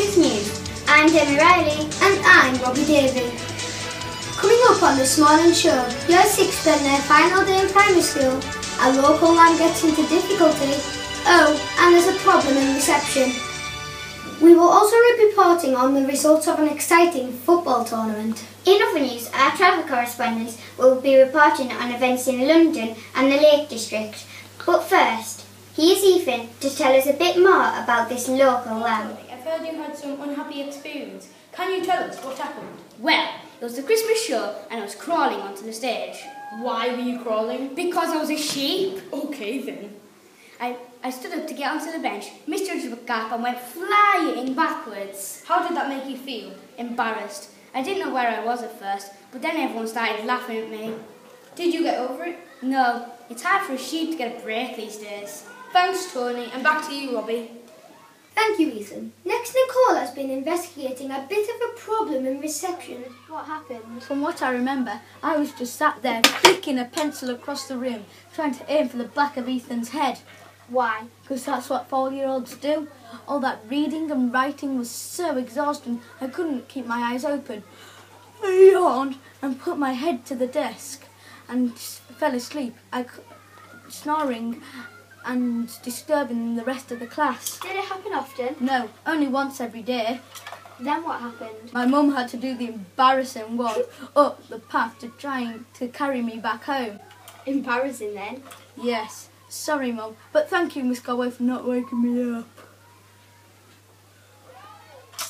Rockcliffe News. I'm Demi Riley. And I'm Robbie David. Coming up on this morning's show, Year 6 spend their final day in primary school, a local lamb gets into difficulty, and there's a problem in reception. We will also be reporting on the results of an exciting football tournament. In other news, our travel correspondents will be reporting on events in London and the Lake District. But first, here's Ethan to tell us a bit more about this local lamb. I've heard you had some unhappy experience. Can you tell us what happened? Well, it was the Christmas show and I was crawling onto the stage. Why were you crawling? Because I was a sheep. Okay then. I stood up to get onto the bench, misjudged the gap and went flying backwards. How did that make you feel? Embarrassed. I didn't know where I was at first, but then everyone started laughing at me. Did you get over it? No, it's hard for a sheep to get a break these days. Thanks, Tony, and back to you, Robbie. Thank you, Ethan. Next, Nicole has been investigating a bit of a problem in reception. What happened? From what I remember, I was just sat there flicking a pencil across the room, trying to aim for the back of Ethan's head. Why? Because that's what 4-year-olds do. All that reading and writing was so exhausting, I couldn't keep my eyes open. I yawned and put my head to the desk and fell asleep, snoring and disturbing the rest of the class. Did it happen often? No, only once every day. Then what happened? My mum had to do the embarrassing walk up the path to carry me back home. Embarrassing then? Yes. Sorry, Mum, but thank you, Miss Galway, for not waking me up.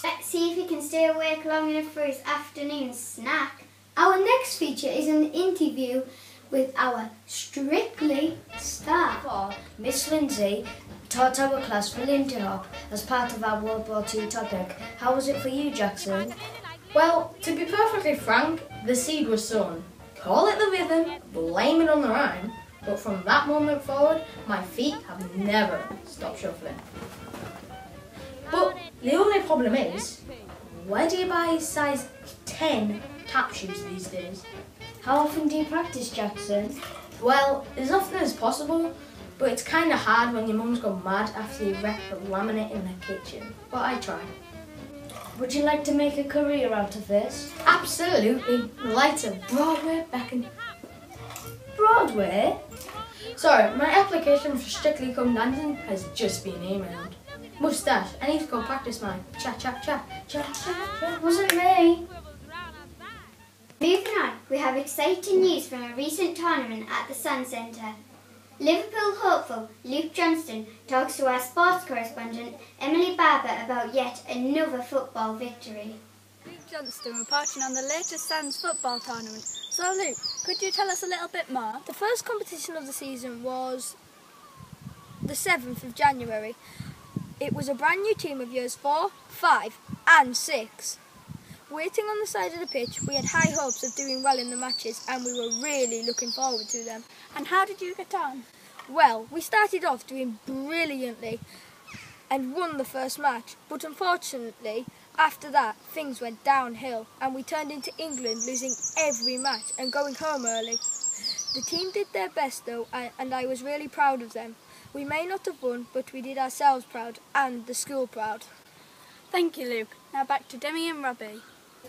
Let's see if he can stay awake long enough for his afternoon snack. Our next feature is an interview with our Strictly star. Miss Lindsay taught our class for Lindy Hop as part of our World War II topic. How was it for you, Jackson? Well, to be perfectly frank, the seed was sown. Call it the rhythm, blame it on the rhyme, but from that moment forward, my feet have never stopped shuffling. But the only problem is, where do you buy size 10 tap shoes these days? How often do you practice, Jackson? Well, as often as possible, but it's kind of hard when your mum's gone mad after you wrecked the laminate in the kitchen. But I try. Would you like to make a career out of this? Absolutely. The lights of Broadway beckon. Broadway? Sorry, my application for Strictly Come Dancing has just been emailed. Moustache, I need to go practice my cha-cha-cha. Wasn't me. Moving on, we have exciting news from a recent tournament at the Sun Centre. Liverpool hopeful Luke Johnston talks to our sports correspondent Emily Barber about yet another football victory. Luke Johnston reporting on the latest Sands football tournament. So Luke, could you tell us a little bit more? The first competition of the season was the 7th of January. It was a brand new team of years 4, 5 and 6. Waiting on the side of the pitch, we had high hopes of doing well in the matches and we were really looking forward to them. And how did you get on? Well, we started off doing brilliantly and won the first match, but unfortunately, after that, things went downhill and we turned into England, losing every match and going home early. The team did their best though, and I was really proud of them. We may not have won, but we did ourselves proud and the school proud. Thank you, Luke. Now back to Demi and Robbie.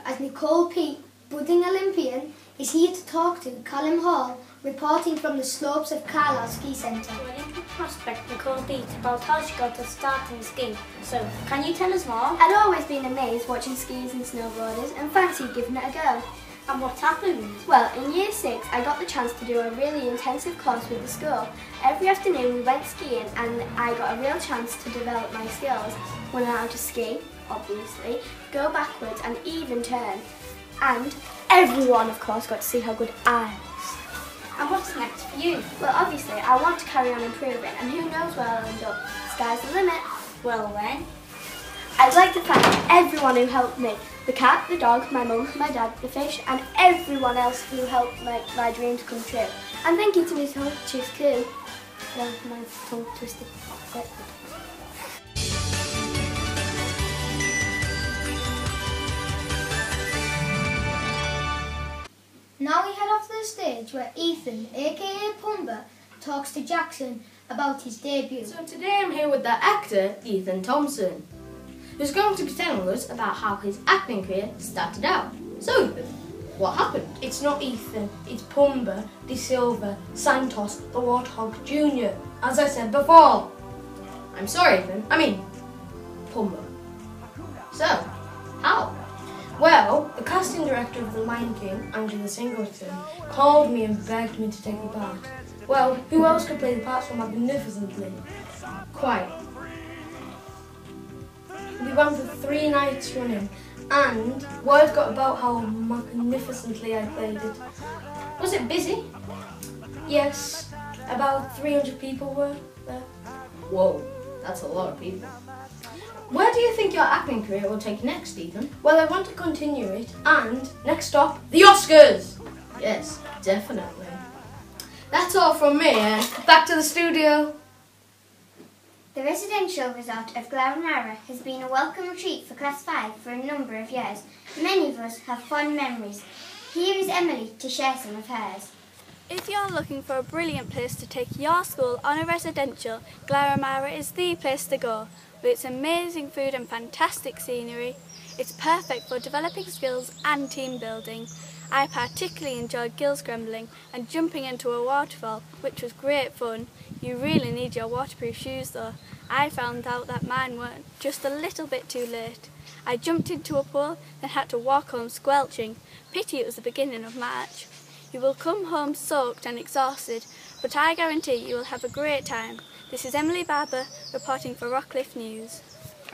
As Nicole P., budding Olympian, is here to talk to Callum Hall, reporting from the slopes of Carlisle Ski Centre. Olympic prospect Nicole Beat about how she got her start in skiing. So, can you tell us more? I'd always been amazed watching skiers and snowboarders and fancied giving it a go. And what happened? Well, in Year 6 I got the chance to do a really intensive course with the school. Every afternoon we went skiing and I got a real chance to develop my skills. Learn how to ski, obviously, go backwards and even turn. And everyone, of course, got to see how good I was. And what's next for you? Well, obviously, I want to carry on improving, and who knows where I'll end up. Sky's the limit. Well then. I'd like to thank everyone who helped me. The cat, the dog, my mum, my dad, the fish, and everyone else who helped make my dreams come true. And thank you to my coaches too. No, my tongue twisted. Now we head off to the stage where Ethan, aka Pumba, talks to Jackson about his debut. So today I'm here with the actor Ethan Thompson. who's going to be telling us about how his acting career started out. So Ethan, what happened? It's not Ethan, it's Pumba De Silva Santos the Warthog Jr. As I said before. I'm sorry Ethan, I mean Pumba. So, how? Well, the casting director of The Lion King, Angela Singleton, called me and begged me to take the part. Well, who else could play the part so magnificently? Quite. We ran for 3 nights running, and word got about how magnificently I played it. Was it busy? Yes, about 300 people were there. Whoa, that's a lot of people. Where do you think your acting career will take next, Ethan? Well, I want to continue it, and next stop, the Oscars! Yes, definitely. That's all from me, Back to the studio. The residential resort of Glaramara has been a welcome retreat for Class 5 for a number of years. Many of us have fond memories. Here is Emily to share some of hers. If you're looking for a brilliant place to take your school on a residential, Glaramara is the place to go. With its amazing food and fantastic scenery, it's perfect for developing skills and team building. I particularly enjoyed gill scrambling and jumping into a waterfall, which was great fun. You really need your waterproof shoes though. I found out that mine were just a little bit too late. I jumped into a pool, then had to walk home squelching. Pity it was the beginning of March. You will come home soaked and exhausted, but I guarantee you will have a great time. This is Emily Barber reporting for Rockcliffe News.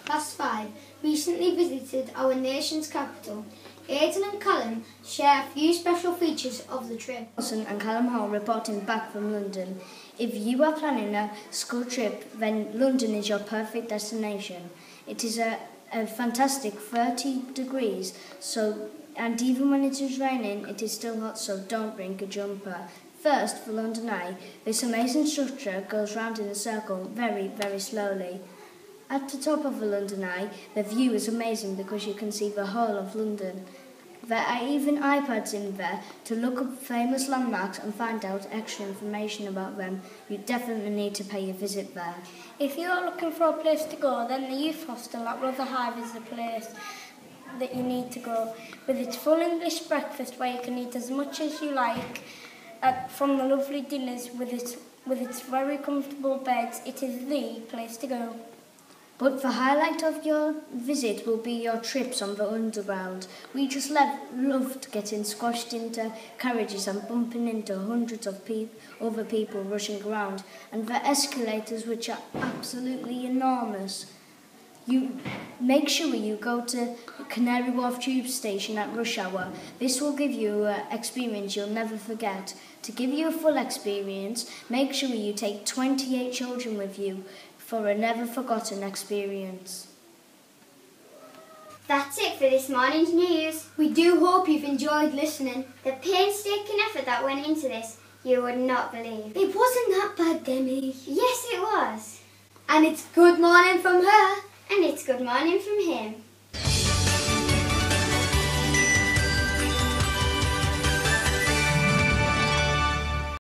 Class 5 recently visited our nation's capital. Aidan and Callum share a few special features of the trip. Wilson and Callum Hall reporting back from London. If you are planning a school trip, then London is your perfect destination. It is a fantastic 30 degrees, and even when it is raining, it is still hot, so don't bring a jumper. First, for London Eye, this amazing structure goes round in a circle very, very slowly. At the top of the London Eye, the view is amazing because you can see the whole of London. There are even iPads in there to look up famous landmarks and find out extra information about them. You definitely need to pay a visit there. If you are looking for a place to go, then the youth hostel at Rotherhithe is the place that you need to go. With its full English breakfast where you can eat as much as you like, from the lovely dinners with its very comfortable beds, it is the place to go. But the highlight of your visit will be your trips on the underground. We just loved getting squashed into carriages and bumping into hundreds of other people rushing around, and the escalators, which are absolutely enormous. You make sure you go to Canary Wharf Tube Station at rush hour. This will give you an experience you'll never forget. To give you a full experience, make sure you take 28 children with you for a never forgotten experience. That's it for this morning's news. We do hope you've enjoyed listening. The painstaking effort that went into this, you would not believe. It wasn't that bad, Demi. Yes, it was. And it's good morning from her. And it's good morning from him.